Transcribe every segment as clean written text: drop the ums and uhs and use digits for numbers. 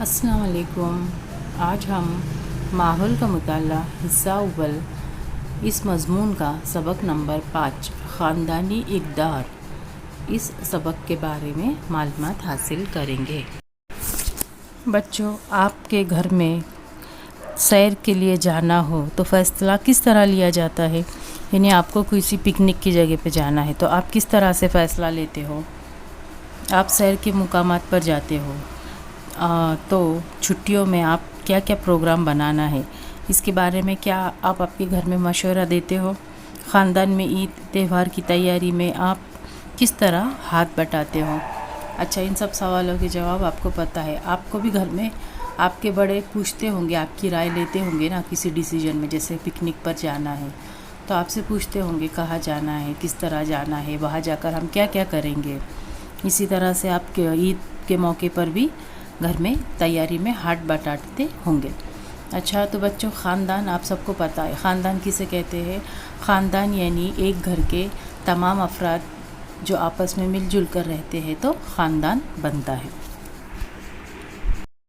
السلام علیکم۔ آج ہم ماحول کا مطالعہ حصہ اول اس مضمون کا سبق نمبر 5 خاندانی اقدار اس سبق کے بارے میں معلومات حاصل کریں گے۔ بچوں، آپ کے گھر میں سیر کے لیے جانا ہو تو فیصلہ کس طرح لیا جاتا ہے؟ یعنی آپ کو کسی پکنک کی جگہ پہ جانا ہے تو آپ کس طرح سے فیصلہ لیتے ہو؟ آپ سیر کے مقامات پر جاتے ہو تو چھٹیوں میں آپ کیا کیا پروگرام بنانا ہے، اس کے بارے میں کیا آپ کے گھر میں مشورہ دیتے ہو؟ خاندان میں عید تہوار کی تیاری میں آپ کس طرح ہاتھ بٹاتے ہو؟ اچھا، ان سب سوالوں کے جواب آپ کو پتہ ہے۔ آپ کو بھی گھر میں آپ کے بڑے پوچھتے ہوں گے، آپ کی رائے لیتے ہوں گے نا کسی ڈیسیجن میں، جیسے پکنک پر جانا ہے تو آپ سے پوچھتے ہوں گے کہاں جانا ہے، کس طرح جانا ہے، وہاں جا کر ہم کیا کیا کریں گے۔ اسی طرح سے آپ کے عید کے موقع پر بھی گھر میں تیاری میں ہاتھ بٹاتے ہوں گے۔ اچھا، تو بچوں، خاندان آپ سب کو پتہ ہے، خاندان کسے کہتے ہیں؟ خاندان یعنی ایک گھر کے تمام افراد جو آپس میں مل جل کر رہتے ہیں تو خاندان بنتا ہے۔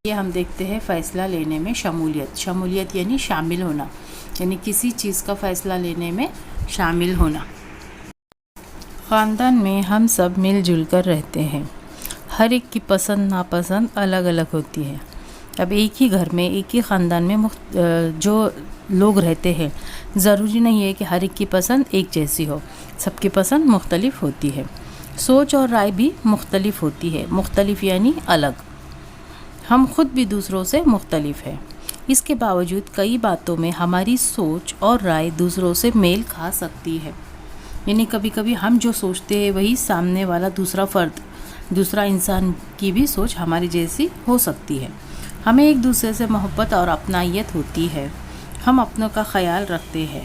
یہ ہم دیکھتے ہیں فیصلہ لینے میں شمولیت یعنی شامل ہونا، یعنی کسی چیز کا فیصلہ لینے میں شامل ہونا۔ خاندان میں ہم سب مل جل کر رہتے ہیں، ہر ایک کی پسند ناپسند الگ الگ ہوتی ہے۔ اب ایک ہی گھر میں ایک ہی خاندان میں جو لوگ رہتے ہیں، ضروری نہیں ہے کہ ہر ایک کی پسند ایک جیسی ہو، سب کی پسند مختلف ہوتی ہے، سوچ اور رائے بھی مختلف ہوتی ہے۔ مختلف یعنی الگ، ہم خود بھی دوسروں سے مختلف ہیں، اس کے باوجود کئی باتوں میں ہماری سوچ اور رائے دوسروں سے میل کھا سکتی ہے۔ یعنی کبھی کبھی ہم جو سوچتے ہیں وہی سامنے والا دوسرا انسان کی بھی سوچ ہماری جیسی ہو سکتی ہے۔ ہمیں ایک دوسرے سے محبت اور اپنائیت ہوتی ہے، ہم اپنوں کا خیال رکھتے ہیں،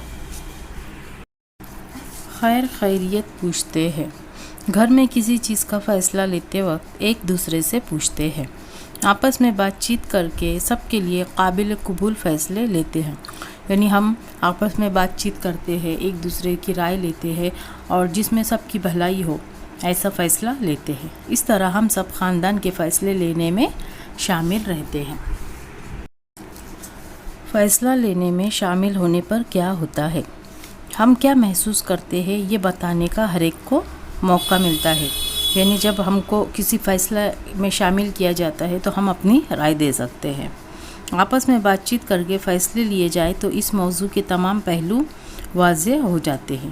خیر خیریت پوچھتے ہیں، گھر میں کسی چیز کا فیصلہ لیتے وقت ایک دوسرے سے پوچھتے ہیں، آپس میں بات چیت کر کے سب کے لیے قابل قبول فیصلے لیتے ہیں۔ یعنی ہم آپس میں بات چیت کرتے ہیں، ایک دوسرے کی رائے لیتے ہیں اور جس میں سب کی بھلائی ہو ایسا فیصلہ لیتے ہیں۔ اس طرح ہم سب خاندان کے فیصلے لینے میں شامل رہتے ہیں۔ فیصلہ لینے میں شامل ہونے پر کیا ہوتا ہے، ہم کیا محسوس کرتے ہیں، یہ بتانے کا ہر ایک کو موقع ملتا ہے۔ یعنی جب ہم کو کسی فیصلہ میں شامل کیا جاتا ہے تو ہم اپنی رائے دے سکتے ہیں۔ آپس میں بات چیت کر کے فیصلے لیے جائے تو اس موضوع کے تمام پہلو واضح ہو جاتے ہیں۔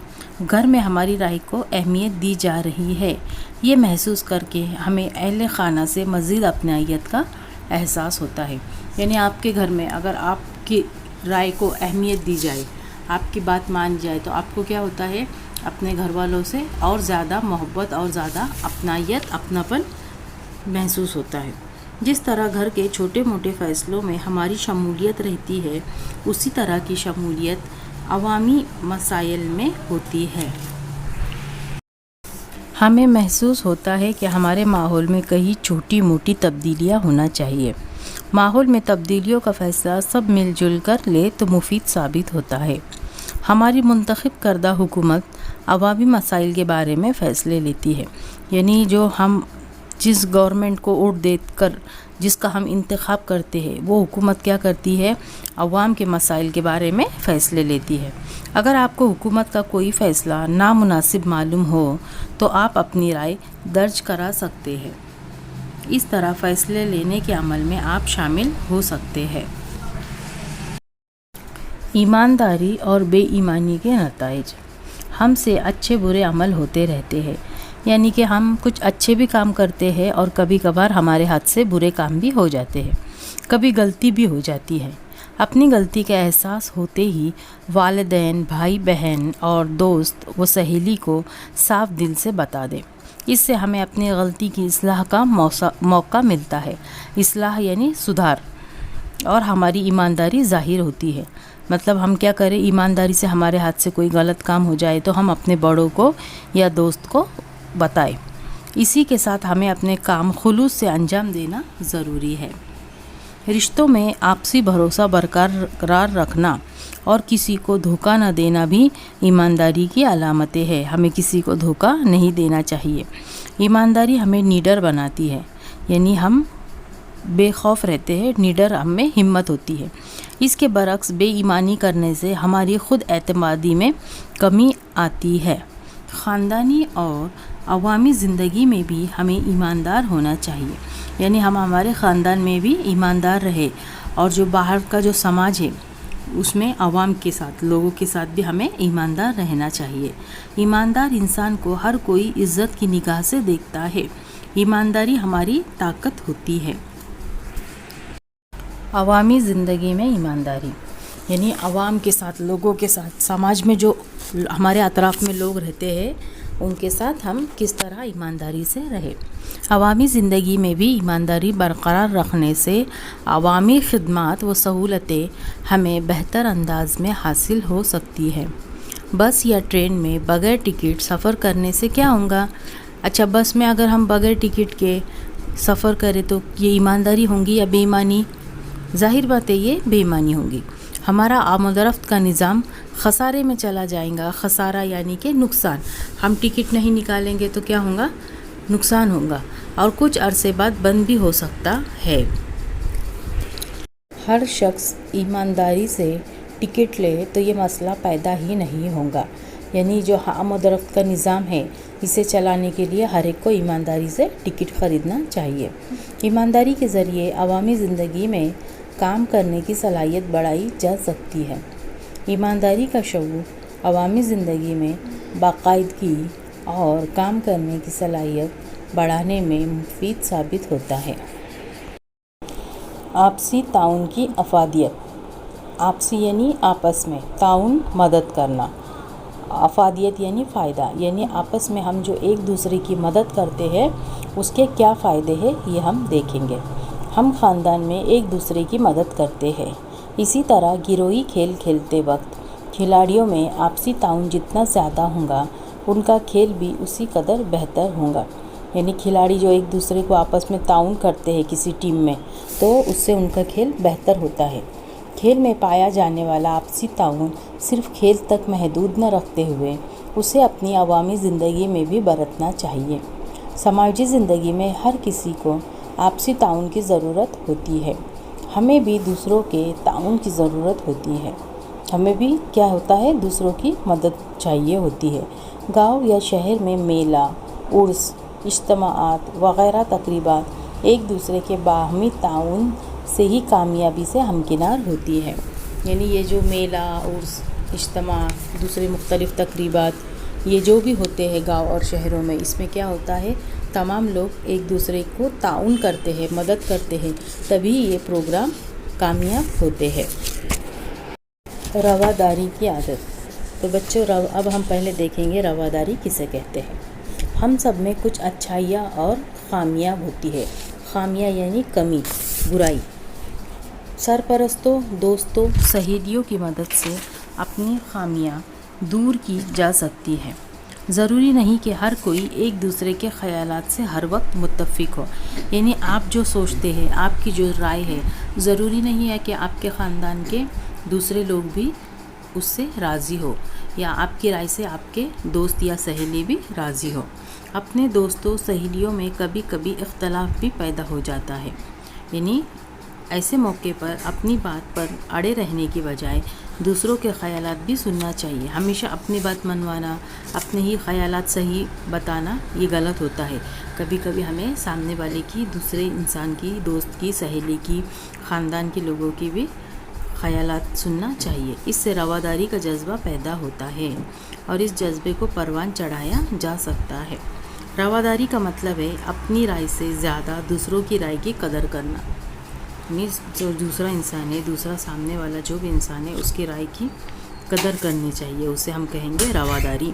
گھر میں ہماری رائے کو اہمیت دی جا رہی ہے، یہ محسوس کر کے ہمیں اہل خانہ سے مزید اپنائیت کا احساس ہوتا ہے۔ یعنی آپ کے گھر میں اگر آپ کی رائے کو اہمیت دی جائے، آپ کی بات مان جائے تو آپ کو کیا ہوتا ہے، اپنے گھر والوں سے اور زیادہ محبت اور زیادہ اپنائیت، اپناپن محسوس ہوتا ہے۔ جس طرح گھر کے چھوٹے موٹے فیصلوں میں ہماری شمولیت رہتی ہے، اسی طرح کی شمولیت عوامی مسائل میں ہوتی ہے۔ ہمیں محسوس ہوتا ہے کہ ہمارے ماحول میں کئی چھوٹی موٹی تبدیلیاں ہونا چاہیے۔ ماحول میں تبدیلیوں کا فیصلہ سب مل جل کر لے تو مفید ثابت ہوتا ہے۔ ہماری منتخب کردہ حکومت عوامی مسائل کے بارے میں فیصلے لیتی ہے۔ یعنی جس گورنمنٹ کو ووٹ دے کر جس کا ہم انتخاب کرتے ہیں، وہ حکومت کیا کرتی ہے، عوام کے مسائل کے بارے میں فیصلے لیتی ہے۔ اگر آپ کو حکومت کا کوئی فیصلہ نامناسب معلوم ہو تو آپ اپنی رائے درج کرا سکتے ہیں۔ اس طرح فیصلے لینے کے عمل میں آپ شامل ہو سکتے ہیں۔ ایمانداری اور بے ایمانی کے نتائج، ہم سے اچھے برے عمل ہوتے رہتے ہیں۔ یعنی کہ ہم کچھ اچھے بھی کام کرتے ہیں اور کبھی کبھار ہمارے ہاتھ سے برے کام بھی ہو جاتے ہیں، کبھی غلطی بھی ہو جاتی ہے۔ اپنی غلطی کا احساس ہوتے ہی والدین، بھائی بہن اور دوست و سہیلی کو صاف دل سے بتا دیں، اس سے ہمیں اپنی غلطی کی اصلاح کا موقع ملتا ہے۔ اصلاح یعنی سدھار، اور ہماری ایمانداری ظاہر ہوتی ہے۔ مطلب ہم کیا کریں، ایمانداری سے ہمارے ہاتھ سے کوئی غلط کام ہو جائے تو ہم اپنے بڑوں کو یا دوست کو بتائیں۔ اسی کے ساتھ ہمیں اپنے کام خلوص سے انجام دینا ضروری ہے۔ رشتوں میں آپسی بھروسہ برقرار رکھنا اور کسی کو دھوکہ نہ دینا بھی ایمانداری کی علامتیں ہیں۔ ہمیں کسی کو دھوکہ نہیں دینا چاہیے۔ ایمانداری ہمیں نیڈر بناتی ہے، یعنی ہم بے خوف رہتے ہیں، نڈر ہم میں ہمت ہوتی ہے۔ اس کے برعکس بے ایمانی کرنے سے ہماری خود اعتمادی میں کمی آتی ہے۔ خاندانی اور عوامی زندگی میں بھی ہمیں ایماندار ہونا چاہیے، یعنی ہم ہمارے خاندان میں بھی ایماندار رہے، اور جو باہر کا جو سماج ہے اس میں عوام کے ساتھ، لوگوں کے ساتھ بھی ہمیں ایماندار رہنا چاہیے۔ ایماندار انسان کو ہر کوئی عزت کی نگاہ سے دیکھتا ہے۔ ایمانداری ہماری طاقت ہوتی ہے۔ عوامی زندگی میں ایمانداری یعنی عوام کے ساتھ، لوگوں کے ساتھ، سماج میں جو ہمارے اطراف میں لوگ رہتے ہیں ان کے ساتھ ہم کس طرح ایمانداری سے رہیں۔ عوامی زندگی میں بھی ایمانداری برقرار رکھنے سے عوامی خدمات و سہولتیں ہمیں بہتر انداز میں حاصل ہو سکتی ہے۔ بس یا ٹرین میں بغیر ٹکٹ سفر کرنے سے کیا ہوگا؟ اچھا، بس میں اگر ہم بغیر ٹکٹ کے سفر کریں تو یہ ایمانداری ہوں گی یا بے ایمانی؟ ظاہر بات ہے یہ بے ایمانی ہوگی۔ ہمارا آمد و رفت کا نظام خسارے میں چلا جائے گا۔ خسارہ یعنی کہ نقصان۔ ہم ٹکٹ نہیں نکالیں گے تو کیا ہوگا؟ نقصان ہوگا، اور کچھ عرصے بعد بند بھی ہو سکتا ہے۔ ہر شخص ایمانداری سے ٹکٹ لے تو یہ مسئلہ پیدا ہی نہیں ہوگا۔ یعنی جو آمد و رفت کا نظام ہے اسے چلانے کے لیے ہر ایک کو ایمانداری سے ٹکٹ خریدنا چاہیے۔ ایمانداری کے ذریعے عوامی زندگی میں کام کرنے کی صلاحیت بڑھائی جا سکتی ہے۔ ایمانداری کا شعور عوامی زندگی میں باقاعدگی اور کام کرنے کی صلاحیت بڑھانے میں مفید ثابت ہوتا ہے۔ آپسی تعاون کی افادیت۔ آپسی یعنی آپس میں، تعاون مدد کرنا، افادیت یعنی فائدہ، یعنی آپس میں ہم جو ایک دوسرے کی مدد کرتے ہیں اس کے کیا فائدے ہیں یہ ہم دیکھیں گے۔ ہم خاندان میں ایک دوسرے کی مدد کرتے ہیں۔ اسی طرح گروہی کھیل کھیلتے وقت کھلاڑیوں میں آپسی تعاون جتنا زیادہ ہوگا ان کا کھیل بھی اسی قدر بہتر ہوگا۔ یعنی کھلاڑی جو ایک دوسرے کو آپس میں تعاون کرتے ہیں کسی ٹیم میں تو اس سے ان کا کھیل بہتر ہوتا ہے۔ کھیل میں پایا جانے والا آپسی تعاون صرف کھیل تک محدود نہ رکھتے ہوئے اسے اپنی عوامی زندگی میں بھی برتنا چاہیے۔ سماجی زندگی میں ہر کسی کو آپسی تعاون کی ضرورت ہوتی ہے۔ ہمیں بھی دوسروں کے تعاون کی ضرورت ہوتی ہے۔ ہمیں بھی کیا ہوتا ہے؟ دوسروں کی مدد چاہیے ہوتی ہے۔ گاؤں یا شہر میں میلہ، عرس، اجتماعات وغیرہ تقریبات ایک دوسرے کے باہمی تعاون سے ہی کامیابی سے ہمکنار ہوتی ہے۔ یعنی یہ جو میلہ، عرس، اجتماع، دوسرے مختلف تقریبات یہ جو بھی ہوتے ہیں گاؤں اور شہروں میں، اس میں کیا ہوتا ہے؟ تمام لوگ ایک دوسرے کو تعاون کرتے ہیں، مدد کرتے ہیں، تبھی یہ پروگرام کامیاب ہوتے ہیں۔ رواداری کی عادت۔ تو بچوں اب ہم پہلے دیکھیں گے رواداری کسے کہتے ہیں۔ ہم سب میں کچھ اچھائیاں اور خامیاں ہوتی ہے۔ خامیاں یعنی کمی، برائی۔ سرپرستوں، دوستوں، سہیلیوں کی مدد سے اپنی خامیاں دور کی جا سکتی ہے۔ ضروری نہیں کہ ہر کوئی ایک دوسرے کے خیالات سے ہر وقت متفق ہو۔ یعنی آپ جو سوچتے ہیں، آپ کی جو رائے ہے، ضروری نہیں ہے کہ آپ کے خاندان کے دوسرے لوگ بھی اس سے راضی ہو، یا آپ کی رائے سے آپ کے دوست یا سہیلی بھی راضی ہو۔ اپنے دوستوں سہیلیوں میں کبھی کبھی اختلاف بھی پیدا ہو جاتا ہے۔ یعنی ایسے موقع پر اپنی بات پر اڑے رہنے کی بجائے دوسروں کے خیالات بھی سننا چاہیے۔ ہمیشہ اپنی بات منوانا، اپنے ہی خیالات صحیح بتانا یہ غلط ہوتا ہے۔ کبھی کبھی ہمیں سامنے والے کی، دوسرے انسان کی، دوست کی، سہیلی کی، خاندان کے لوگوں کی بھی خیالات سننا چاہیے۔ اس سے رواداری کا جذبہ پیدا ہوتا ہے اور اس جذبے کو پروان چڑھایا جا سکتا ہے۔ رواداری کا مطلب ہے اپنی رائے سے زیادہ دوسروں کی رائے کی قدر کرنا۔ یعنی جو دوسرا انسان ہے، دوسرا سامنے والا جو بھی انسان ہے، اس کی رائے کی قدر کرنی چاہیے، اسے ہم کہیں گے رواداری۔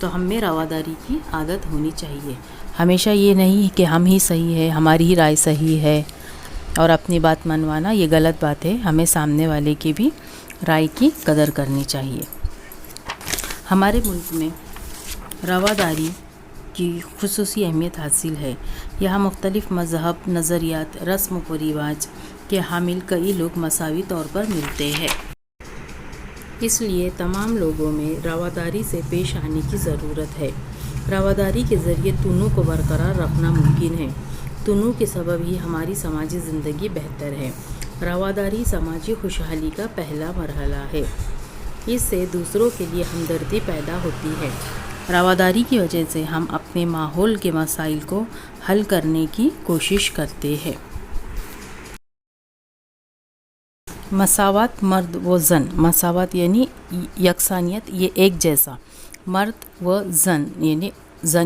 تو ہم میں رواداری کی عادت ہونی چاہیے۔ ہمیشہ یہ نہیں کہ ہم ہی صحیح ہے، ہماری ہی رائے صحیح ہے اور اپنی بات منوانا یہ غلط بات ہے۔ ہمیں سامنے والے کی بھی رائے کی قدر کرنی چاہیے۔ ہمارے ملک میں رواداری کی خصوصی اہمیت حاصل ہے۔ یہاں مختلف مذہب، نظریات، رسم و رواج کے حامل کئی لوگ مساوی طور پر ملتے ہیں۔ اس لیے تمام لوگوں میں رواداری سے پیش آنے کی ضرورت ہے۔ رواداری کے ذریعے دونوں کو برقرار رکھنا ممکن ہے۔ دونوں کے سبب ہی ہماری سماجی زندگی بہتر ہے۔ رواداری سماجی خوشحالی کا پہلا مرحلہ ہے۔ اس سے دوسروں کے لیے ہمدردی پیدا ہوتی ہے۔ رواداری کی وجہ سے ہم اپنے ماحول کے مسائل کو حل کرنے کی کوشش کرتے ہیں۔ مساوات مرد و زن، مساوات یعنی یکسانیت، یہ ایک جیسا، مرد و زن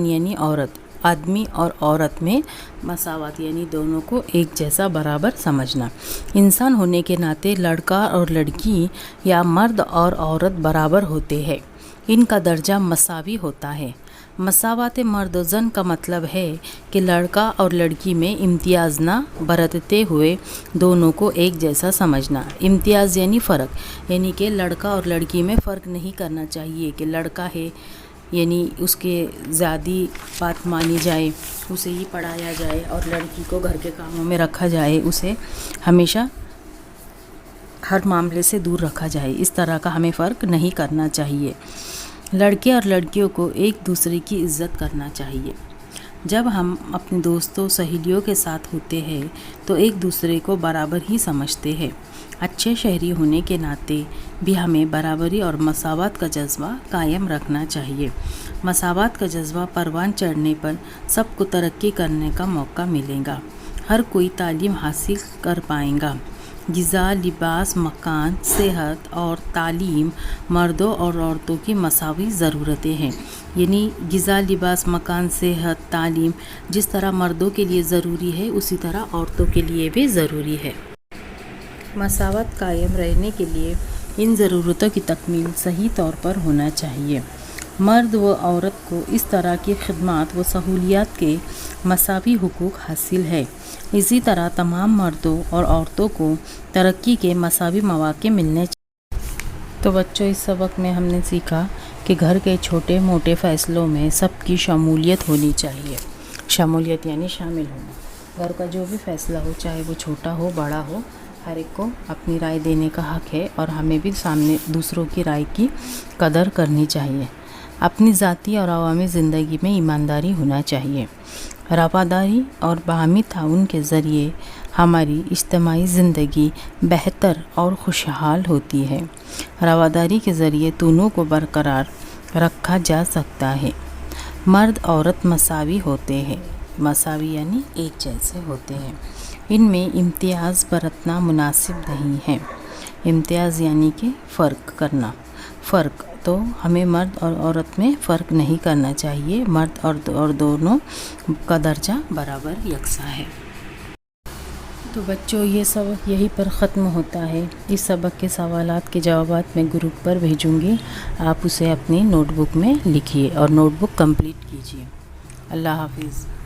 یعنی عورت، آدمی اور عورت میں مساوات یعنی دونوں کو ایک جیسا برابر سمجھنا۔ انسان ہونے کے ناطے لڑکا اور لڑکی یا مرد اور عورت برابر ہوتے ہیں، ان کا درجہ مساوی ہوتا ہے۔ مساوات مرد و زن کا مطلب ہے کہ لڑکا اور لڑکی میں امتیاز نہ برتتے ہوئے دونوں کو ایک جیسا سمجھنا۔ امتیاز یعنی فرق، یعنی کہ لڑکا اور لڑکی میں فرق نہیں کرنا چاہیے کہ لڑکا ہے یعنی اس کے زیادہ بات مانی جائے، اسے ہی پڑھایا جائے، اور لڑکی کو گھر کے کاموں میں رکھا جائے، اسے ہمیشہ ہر معاملے سے دور رکھا جائے۔ اس طرح کا ہمیں فرق نہیں کرنا چاہیے۔ لڑکے اور لڑکیوں کو ایک دوسرے کی عزت کرنا چاہیے۔ جب ہم اپنے دوستوں سہیلیوں کے ساتھ ہوتے ہیں تو ایک دوسرے کو برابر ہی سمجھتے ہیں۔ اچھے شہری ہونے کے ناطے بھی ہمیں برابری اور مساوات کا جذبہ قائم رکھنا چاہیے۔ مساوات کا جذبہ پروان چڑھنے پر سب کو ترقی کرنے کا موقع ملے گا، ہر کوئی تعلیم حاصل کر پائے گا۔ غذا، لباس، مکان، صحت اور تعلیم مردوں اور عورتوں کی مساوی ضرورتیں ہیں۔ یعنی غذا، لباس، مکان، صحت، تعلیم جس طرح مردوں کے لیے ضروری ہے اسی طرح عورتوں کے لیے بھی ضروری ہے۔ مساوات قائم رہنے کے لیے ان ضرورتوں کی تکمیل صحیح طور پر ہونا چاہیے۔ مرد و عورت کو اس طرح کی خدمات و سہولیات کے مساوی حقوق حاصل ہے۔ اسی طرح تمام مردوں اور عورتوں کو ترقی کے مساوی مواقع ملنے چاہیے۔ تو بچوں، اس سبق میں ہم نے سیکھا کہ گھر کے چھوٹے موٹے فیصلوں میں سب کی شمولیت ہونی چاہیے۔ شمولیت یعنی شامل ہونا۔ گھر کا جو بھی فیصلہ ہو، چاہے وہ چھوٹا ہو بڑا ہو، ہر ایک کو اپنی رائے دینے کا حق ہے، اور ہمیں بھی سامنے دوسروں کی رائے کی قدر کرنی چاہیے۔ اپنی ذاتی اور عوامی زندگی میں ایمانداری ہونا چاہیے۔ رواداری اور باہمی تعاون کے ذریعے ہماری اجتماعی زندگی بہتر اور خوشحال ہوتی ہے۔ رواداری کے ذریعے دونوں کو برقرار رکھا جا سکتا ہے۔ مرد عورت مساوی ہوتے ہیں، مساوی یعنی ایک جیسے ہوتے ہیں، ان میں امتیاز برتنا مناسب نہیں ہے۔ امتیاز یعنی کہ فرق کرنا، فرق تو ہمیں مرد اور عورت میں فرق نہیں کرنا چاہیے۔ مرد اور دونوں کا درجہ برابر یکساں ہے۔ تو بچوں، یہ سبق یہیں پر ختم ہوتا ہے۔ اس سبق کے سوالات کے جوابات میں گروپ پر بھیجوں گی، آپ اسے اپنی نوٹ بک میں لکھیے اور نوٹ بک کمپلیٹ کیجیے۔ اللہ حافظ۔